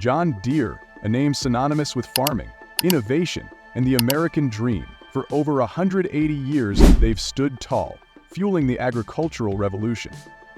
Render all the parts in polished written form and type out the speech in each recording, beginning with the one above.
John Deere, a name synonymous with farming, innovation, and the American dream. For over 180 years, they've stood tall, fueling the agricultural revolution.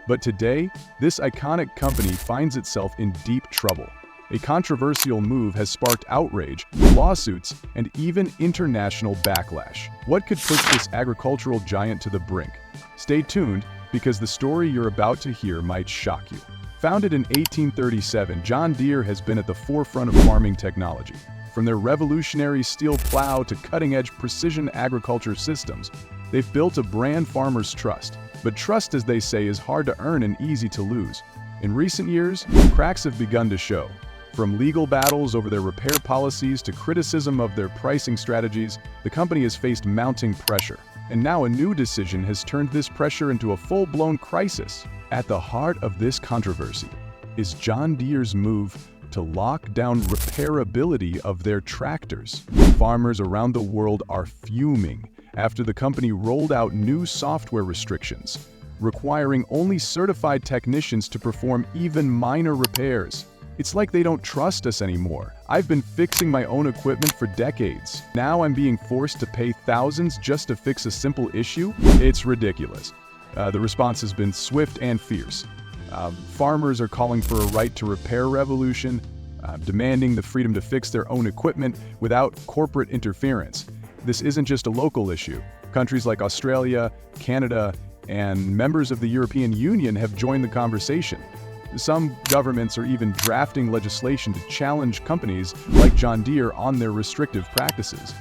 But today, this iconic company finds itself in deep trouble. A controversial move has sparked outrage, lawsuits, and even international backlash. What could push this agricultural giant to the brink? Stay tuned, because the story you're about to hear might shock you. Founded in 1837, John Deere has been at the forefront of farming technology. From their revolutionary steel plow to cutting-edge precision agriculture systems, they've built a brand farmers trust. But trust, as they say, is hard to earn and easy to lose. In recent years, cracks have begun to show. From legal battles over their repair policies to criticism of their pricing strategies, the company has faced mounting pressure. And now a new decision has turned this pressure into a full-blown crisis. At the heart of this controversy is John Deere's move to lock down repairability of their tractors. Farmers around the world are fuming after the company rolled out new software restrictions, requiring only certified technicians to perform even minor repairs. It's like they don't trust us anymore. I've been fixing my own equipment for decades. Now I'm being forced to pay thousands just to fix a simple issue? It's ridiculous. The response has been swift and fierce. Farmers are calling for a right to repair revolution, demanding the freedom to fix their own equipment without corporate interference. This isn't just a local issue. Countries like Australia, Canada, and members of the European Union have joined the conversation. Some governments are even drafting legislation to challenge companies like John Deere on their restrictive practices.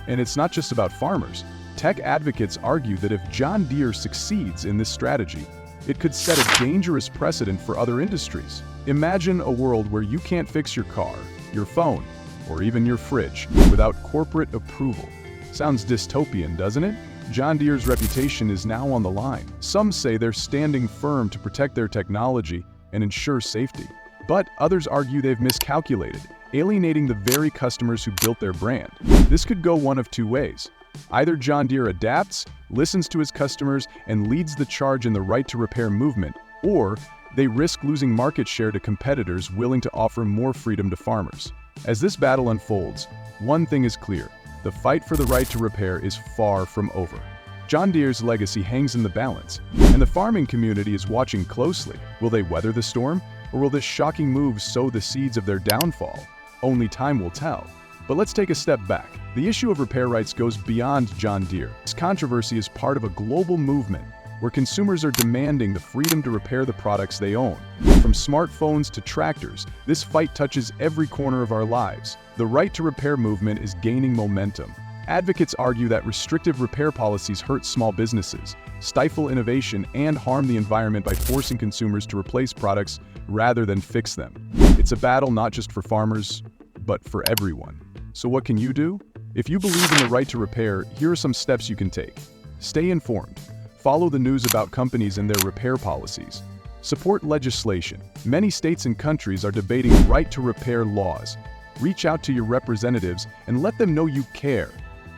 And it's not just about farmers. Tech advocates argue that if John Deere succeeds in this strategy, it could set a dangerous precedent for other industries. Imagine a world where you can't fix your car, your phone, or even your fridge without corporate approval. Sounds dystopian, doesn't it? John Deere's reputation is now on the line. Some say they're standing firm to protect their technology and ensure safety. But others argue they've miscalculated, alienating the very customers who built their brand. This could go one of two ways. Either John Deere adapts, listens to his customers, and leads the charge in the right to repair movement, or they risk losing market share to competitors willing to offer more freedom to farmers. As this battle unfolds, one thing is clear: the fight for the right to repair is far from over. John Deere's legacy hangs in the balance, and the farming community is watching closely. Will they weather the storm, or will this shocking move sow the seeds of their downfall? Only time will tell. But let's take a step back. The issue of repair rights goes beyond John Deere. This controversy is part of a global movement where consumers are demanding the freedom to repair the products they own. From smartphones to tractors, this fight touches every corner of our lives. The right to repair movement is gaining momentum. Advocates argue that restrictive repair policies hurt small businesses, stifle innovation, and harm the environment by forcing consumers to replace products rather than fix them. It's a battle not just for farmers, but for everyone. So what can you do? If you believe in the right to repair, here are some steps you can take. Stay informed. Follow the news about companies and their repair policies. Support legislation. Many states and countries are debating right to repair laws. Reach out to your representatives and let them know you care.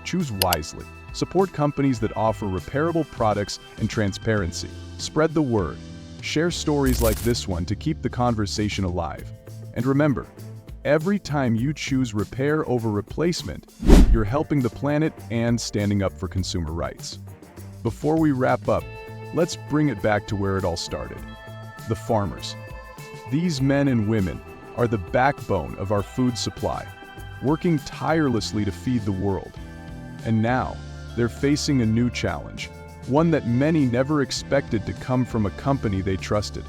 Choose wisely. Support companies that offer repairable products and transparency. Spread the word. Share stories like this one to keep the conversation alive. And remember, every time you choose repair over replacement, you're helping the planet and standing up for consumer rights. Before we wrap up, let's bring it back to where it all started. The farmers. These men and women are the backbone of our food supply, working tirelessly to feed the world. And now, they're facing a new challenge, one that many never expected to come from a company they trusted.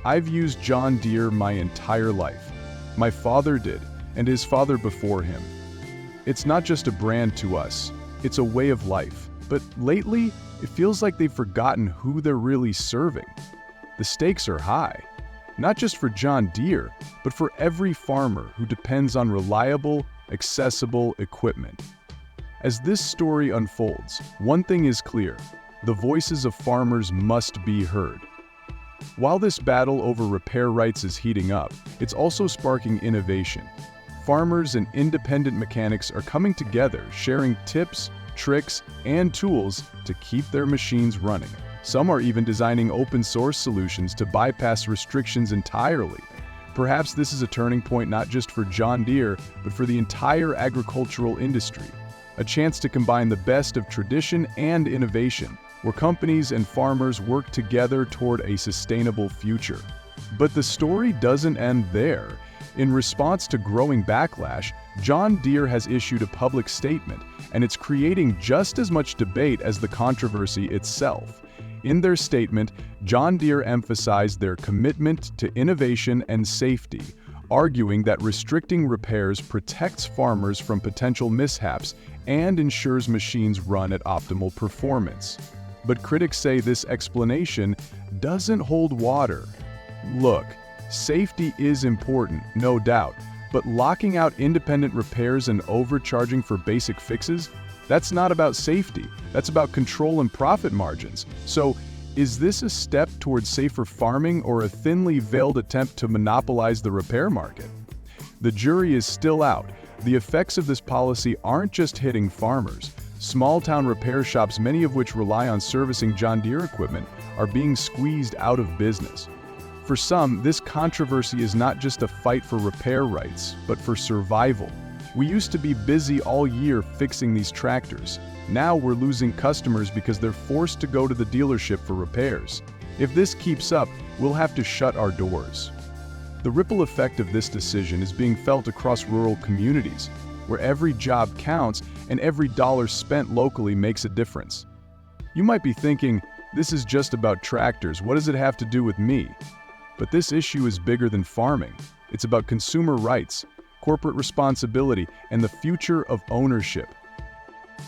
I've used John Deere my entire life. My father did, and his father before him. It's not just a brand to us, it's a way of life. But lately, it feels like they've forgotten who they're really serving. The stakes are high, not just for John Deere, but for every farmer who depends on reliable, accessible equipment. As this story unfolds, one thing is clear: the voices of farmers must be heard. While this battle over repair rights is heating up, it's also sparking innovation. Farmers and independent mechanics are coming together, sharing tips, tricks, and tools to keep their machines running. Some are even designing open-source solutions to bypass restrictions entirely. Perhaps this is a turning point not just for John Deere, but for the entire agricultural industry. A chance to combine the best of tradition and innovation, where companies and farmers work together toward a sustainable future. But the story doesn't end there. In response to growing backlash, John Deere has issued a public statement, and it's creating just as much debate as the controversy itself. In their statement, John Deere emphasized their commitment to innovation and safety, arguing that restricting repairs protects farmers from potential mishaps and ensures machines run at optimal performance. But critics say this explanation doesn't hold water. Look, safety is important, no doubt, but locking out independent repairs and overcharging for basic fixes? That's not about safety, that's about control and profit margins. So, is this a step towards safer farming or a thinly veiled attempt to monopolize the repair market? The jury is still out. The effects of this policy aren't just hitting farmers. Small-town repair shops, many of which rely on servicing John Deere equipment, are being squeezed out of business. For some, this controversy is not just a fight for repair rights, but for survival. We used to be busy all year fixing these tractors. Now we're losing customers because they're forced to go to the dealership for repairs. If this keeps up, we'll have to shut our doors. The ripple effect of this decision is being felt across rural communities, where every job counts and every dollar spent locally makes a difference. You might be thinking, this is just about tractors, what does it have to do with me? But this issue is bigger than farming. It's about consumer rights, corporate responsibility, and the future of ownership.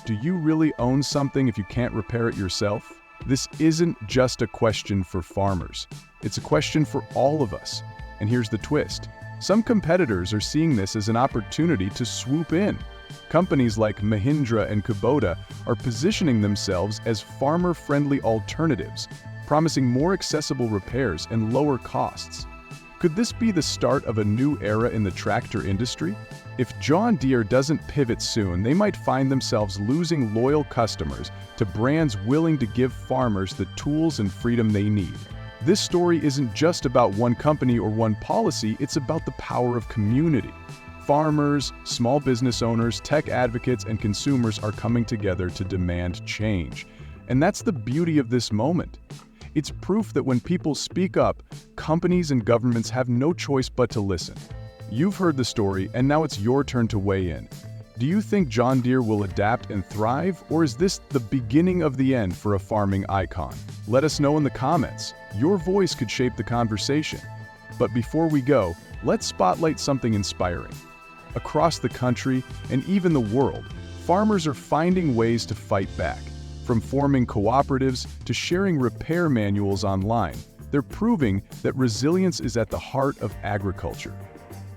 Do you really own something if you can't repair it yourself? This isn't just a question for farmers. It's a question for all of us. And here's the twist. Some competitors are seeing this as an opportunity to swoop in. Companies like Mahindra and Kubota are positioning themselves as farmer-friendly alternatives, promising more accessible repairs and lower costs. Could this be the start of a new era in the tractor industry? If John Deere doesn't pivot soon, they might find themselves losing loyal customers to brands willing to give farmers the tools and freedom they need. This story isn't just about one company or one policy, it's about the power of community. Farmers, small business owners, tech advocates, and consumers are coming together to demand change. And that's the beauty of this moment. It's proof that when people speak up, companies and governments have no choice but to listen. You've heard the story, and now it's your turn to weigh in. Do you think John Deere will adapt and thrive, or is this the beginning of the end for a farming icon? Let us know in the comments. Your voice could shape the conversation. But before we go, let's spotlight something inspiring. Across the country, and even the world, farmers are finding ways to fight back. From forming cooperatives to sharing repair manuals online, they're proving that resilience is at the heart of agriculture.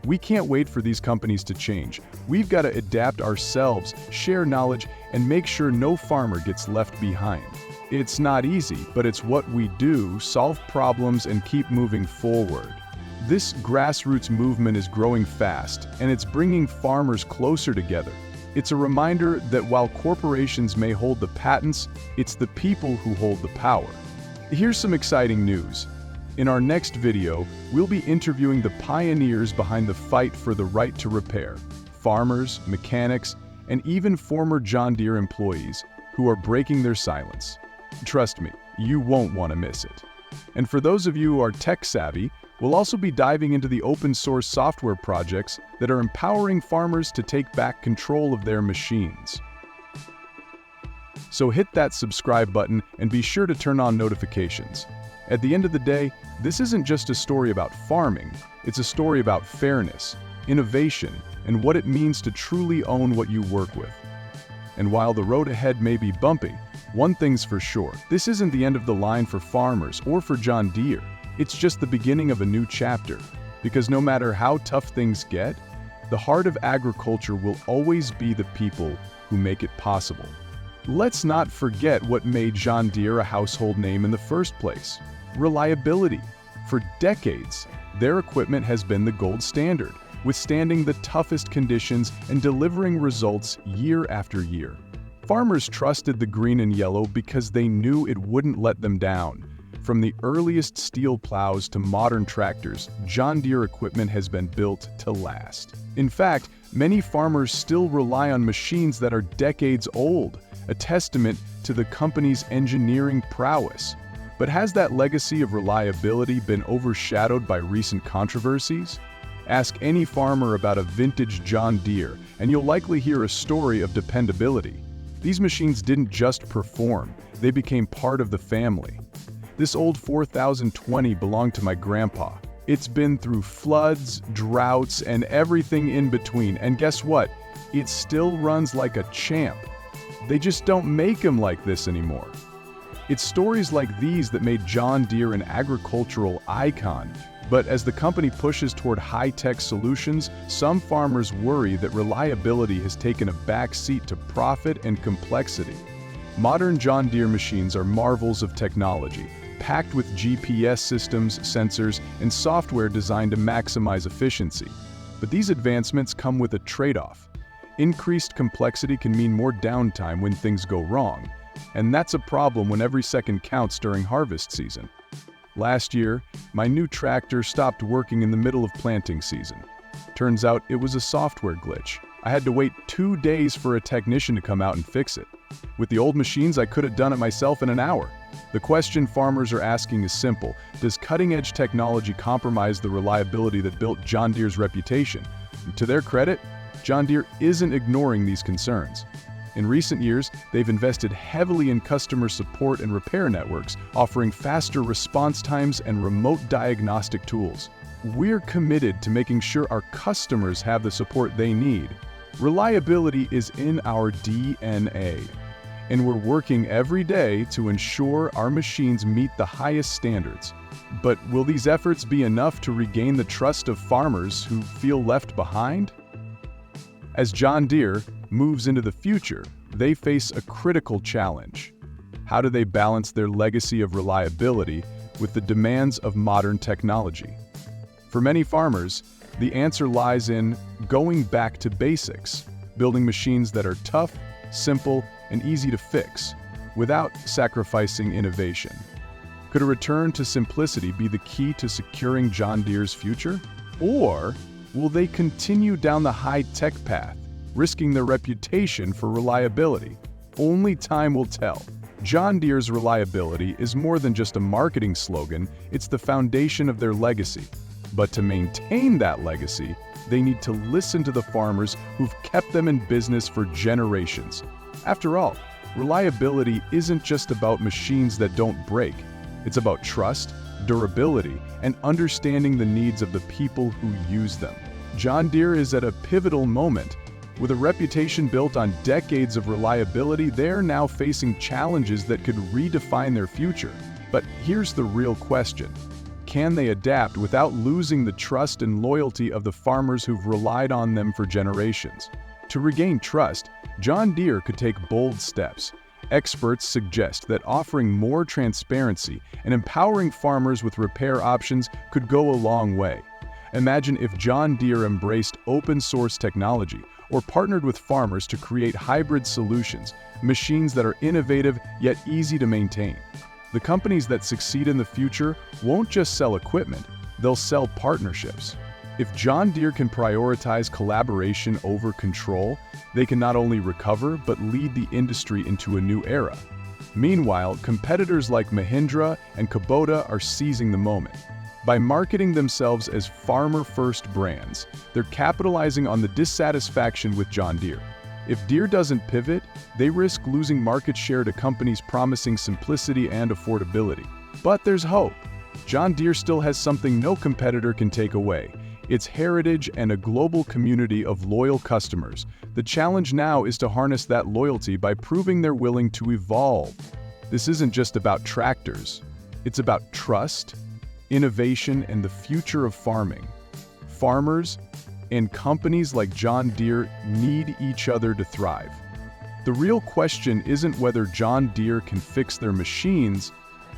We can't wait for these companies to change. We've got to adapt ourselves, share knowledge, and make sure no farmer gets left behind. It's not easy, but it's what we do: solve problems and keep moving forward. This grassroots movement is growing fast, and it's bringing farmers closer together. It's a reminder that while corporations may hold the patents, it's the people who hold the power. Here's some exciting news. In our next video, we'll be interviewing the pioneers behind the fight for the right to repair, farmers, mechanics, and even former John Deere employees who are breaking their silence. Trust me, you won't want to miss it. And for those of you who are tech-savvy, we'll also be diving into the open-source software projects that are empowering farmers to take back control of their machines. So hit that subscribe button and be sure to turn on notifications. At the end of the day, this isn't just a story about farming, it's a story about fairness, innovation, and what it means to truly own what you work with. And while the road ahead may be bumpy, one thing's for sure, this isn't the end of the line for farmers or for John Deere. It's just the beginning of a new chapter, because no matter how tough things get, the heart of agriculture will always be the people who make it possible. Let's not forget what made John Deere a household name in the first place: reliability. For decades, their equipment has been the gold standard, withstanding the toughest conditions and delivering results year after year. Farmers trusted the green and yellow because they knew it wouldn't let them down. From the earliest steel plows to modern tractors, John Deere equipment has been built to last. In fact, many farmers still rely on machines that are decades old, a testament to the company's engineering prowess. But has that legacy of reliability been overshadowed by recent controversies? Ask any farmer about a vintage John Deere, and you'll likely hear a story of dependability. These machines didn't just perform, they became part of the family. This old 4020 belonged to my grandpa. It's been through floods, droughts, and everything in between, and guess what? It still runs like a champ. They just don't make them like this anymore. It's stories like these that made John Deere an agricultural icon, but as the company pushes toward high-tech solutions, some farmers worry that reliability has taken a back seat to profit and complexity. Modern John Deere machines are marvels of technology, packed with GPS systems, sensors, and software designed to maximize efficiency. But these advancements come with a trade-off. Increased complexity can mean more downtime when things go wrong, and that's a problem when every second counts during harvest season. Last year, my new tractor stopped working in the middle of planting season. Turns out it was a software glitch. I had to wait 2 days for a technician to come out and fix it. With the old machines, I could have done it myself in an hour. The question farmers are asking is simple: does cutting-edge technology compromise the reliability that built John Deere's reputation? And to their credit, John Deere isn't ignoring these concerns. In recent years, they've invested heavily in customer support and repair networks, offering faster response times and remote diagnostic tools. We're committed to making sure our customers have the support they need. Reliability is in our DNA, and we're working every day to ensure our machines meet the highest standards. But will these efforts be enough to regain the trust of farmers who feel left behind? As John Deere moves into the future, they face a critical challenge. How do they balance their legacy of reliability with the demands of modern technology? For many farmers, the answer lies in going back to basics, building machines that are tough, simple, and easy to fix, without sacrificing innovation. Could a return to simplicity be the key to securing John Deere's future? Or will they continue down the high-tech path, risking their reputation for reliability? Only time will tell. John Deere's reliability is more than just a marketing slogan, it's the foundation of their legacy. But to maintain that legacy, they need to listen to the farmers who've kept them in business for generations. After all, reliability isn't just about machines that don't break. It's about trust, durability, and understanding the needs of the people who use them. John Deere is at a pivotal moment. With a reputation built on decades of reliability, they're now facing challenges that could redefine their future. But here's the real question: can they adapt without losing the trust and loyalty of the farmers who've relied on them for generations? To regain trust, John Deere could take bold steps. Experts suggest that offering more transparency and empowering farmers with repair options could go a long way. Imagine if John Deere embraced open-source technology or partnered with farmers to create hybrid solutions, machines that are innovative yet easy to maintain. The companies that succeed in the future won't just sell equipment, they'll sell partnerships. If John Deere can prioritize collaboration over control, they can not only recover but lead the industry into a new era. Meanwhile, competitors like Mahindra and Kubota are seizing the moment. By marketing themselves as farmer-first brands, they're capitalizing on the dissatisfaction with John Deere. If Deere doesn't pivot, they risk losing market share to companies promising simplicity and affordability. But there's hope. John Deere still has something no competitor can take away: its heritage and a global community of loyal customers. The challenge now is to harness that loyalty by proving they're willing to evolve. This isn't just about tractors. It's about trust, innovation, and the future of farming. Farmers and companies like John Deere need each other to thrive. The real question isn't whether John Deere can fix their machines,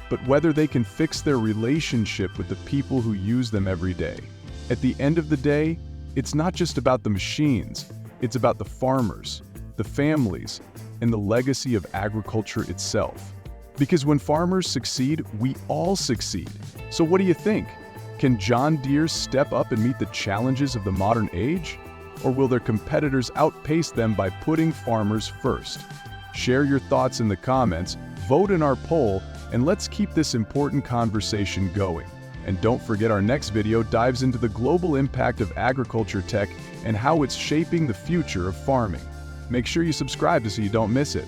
but whether they can fix their relationship with the people who use them every day. At the end of the day, it's not just about the machines, it's about the farmers, the families, and the legacy of agriculture itself. Because when farmers succeed, we all succeed. So what do you think? Can John Deere step up and meet the challenges of the modern age? Or will their competitors outpace them by putting farmers first? Share your thoughts in the comments, vote in our poll, and let's keep this important conversation going. And don't forget, our next video dives into the global impact of agriculture tech and how it's shaping the future of farming. Make sure you subscribe so you don't miss it.